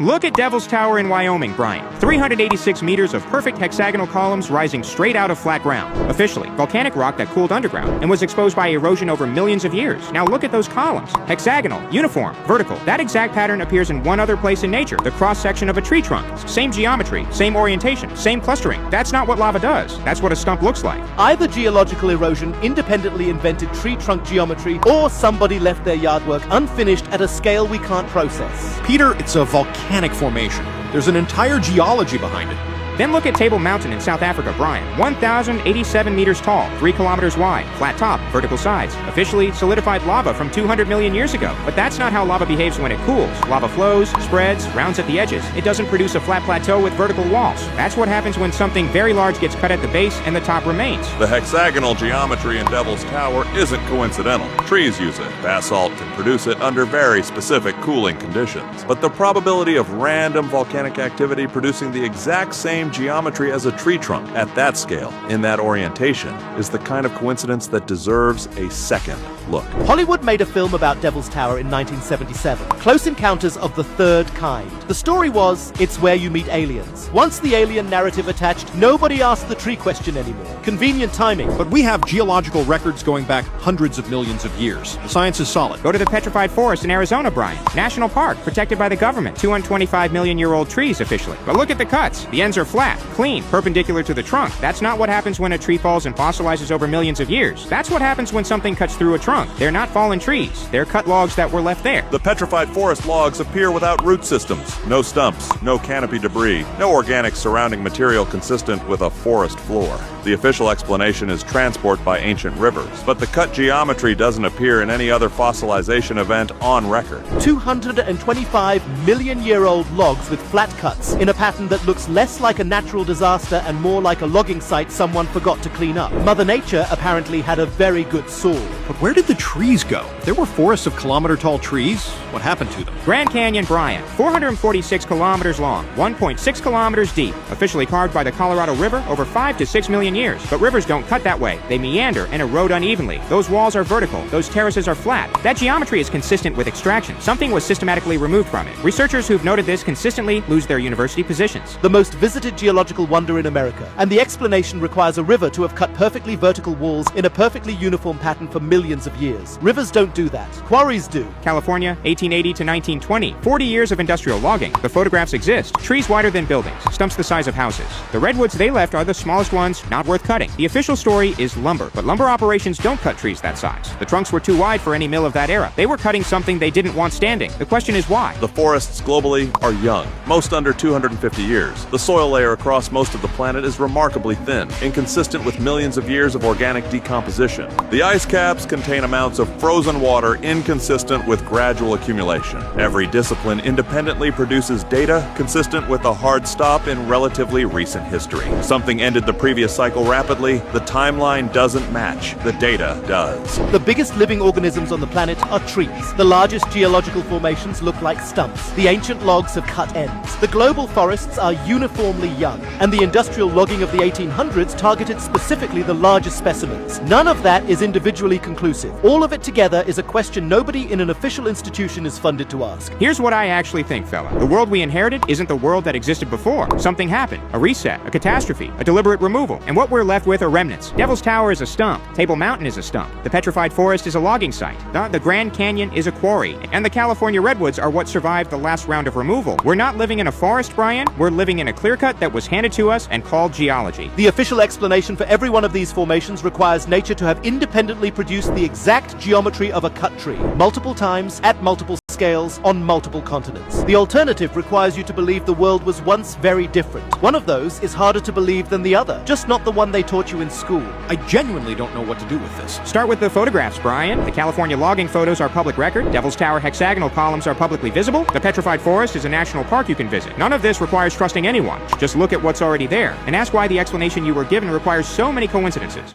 Look at Devil's Tower in Wyoming, Brian. 386 meters of perfect hexagonal columns rising straight out of flat ground. Officially, volcanic rock that cooled underground and was exposed by erosion over millions of years. Now look at those columns. Hexagonal, uniform, vertical. That exact pattern appears in one other place in nature, the cross-section of a tree trunk. Same geometry, same orientation, same clustering. That's not what lava does. That's what a stump looks like. Either geological erosion independently invented tree trunk geometry, or somebody left their yard work unfinished at a scale we can't process. Peter, it's a volcanic formation. There's an entire geology behind it. Then look at Table Mountain in South Africa, Brian. 1,087 meters tall, 3 kilometers wide, flat top, vertical sides. Officially solidified lava from 200 million years ago. But that's not how lava behaves when it cools. Lava flows, spreads, rounds at the edges. It doesn't produce a flat plateau with vertical walls. That's what happens when something very large gets cut at the base and the top remains. The hexagonal geometry in Devil's Tower isn't coincidental. Trees use it. Basalt can produce it under very specific cooling conditions. But the probability of random volcanic activity producing the exact same geometry as a tree trunk at that scale, in that orientation, is the kind of coincidence that deserves a second look. Hollywood made a film about Devil's Tower in 1977, Close Encounters of the Third Kind. The story was, it's where you meet aliens. Once the alien narrative attached, nobody asked the tree question anymore. Convenient timing. But we have geological records going back hundreds of millions of years. The science is solid. Go to the Petrified Forest in Arizona, Brian. National park, protected by the government. 225-million-year-old trees, officially. But look at the cuts. The ends are flat, clean, perpendicular to the trunk. That's not what happens when a tree falls and fossilizes over millions of years. That's what happens when something cuts through a trunk. They're not fallen trees. They're cut logs that were left there. The petrified forest logs appear without root systems. No stumps, no canopy debris, no organic surrounding material consistent with a forest floor. The official explanation is transport by ancient rivers, but the cut geometry doesn't appear in any other fossilization event on record. 225-million-year-old logs with flat cuts in a pattern that looks less like a natural disaster and more like a logging site someone forgot to clean up. Mother Nature apparently had a very good saw. But where did the trees go? If there were forests of kilometer-tall trees, what happened to them? Grand Canyon, Brian. 446 kilometers long, 1.6 kilometers deep. Officially carved by the Colorado River over 5 to 6 million years. But rivers don't cut that way. They meander and erode unevenly. Those walls are vertical. Those terraces are flat. That geometry is consistent with extraction. Something was systematically removed from it. Researchers who've noted this consistently lose their university positions. The most visited geological wonder in America. And the explanation requires a river to have cut perfectly vertical walls in a perfectly uniform pattern for millions of years. Rivers don't do that. Quarries do. California, 1880 to 1920. 40 years of industrial logging. The photographs exist. Trees wider than buildings. Stumps the size of houses. The redwoods they left are the smallest ones, not worth cutting. The official story is lumber, but lumber operations don't cut trees that size. The trunks were too wide for any mill of that era. They were cutting something they didn't want standing. The question is why? The forests globally are young, most under 250 years. The soil layer across most of the planet is remarkably thin, inconsistent with millions of years of organic decomposition. The ice caps contain amounts of frozen water inconsistent with gradual accumulation. Every discipline independently produces data consistent with a hard stop in relatively recent history. Something ended the previous cycle rapidly, the timeline doesn't match, the data does. The biggest living organisms on the planet are trees. The largest geological formations look like stumps. The ancient logs have cut ends. The global forests are uniformly young, and the industrial logging of the 1800s targeted specifically the largest specimens. None of that is individually conclusive. All of it together is a question nobody in an official institution is funded to ask. Here's what I actually think, fella. The world we inherited isn't the world that existed before. Something happened. A reset, a catastrophe, a deliberate removal. And what we're left with are remnants. Devil's Tower is a stump. Table Mountain is a stump. The Petrified Forest is a logging site. The Grand Canyon is a quarry. And the California redwoods are what survived the last round of removal. We're not living in a forest, Brian. We're living in a clear cut that was handed to us and called geology. The official explanation for every one of these formations requires nature to have independently produced the exact geometry of a cut tree, multiple times, at multiple scales, on multiple continents. The alternative requires you to believe the world was once very different. One of those is harder to believe than the other, just not the one they taught you in school. I genuinely don't know what to do with this. Start with the photographs, Brian. The California logging photos are public record. Devil's Tower hexagonal columns are publicly visible. The Petrified Forest is a national park you can visit. None of this requires trusting anyone. Just look at what's already there and ask why the explanation you were given requires so many coincidences.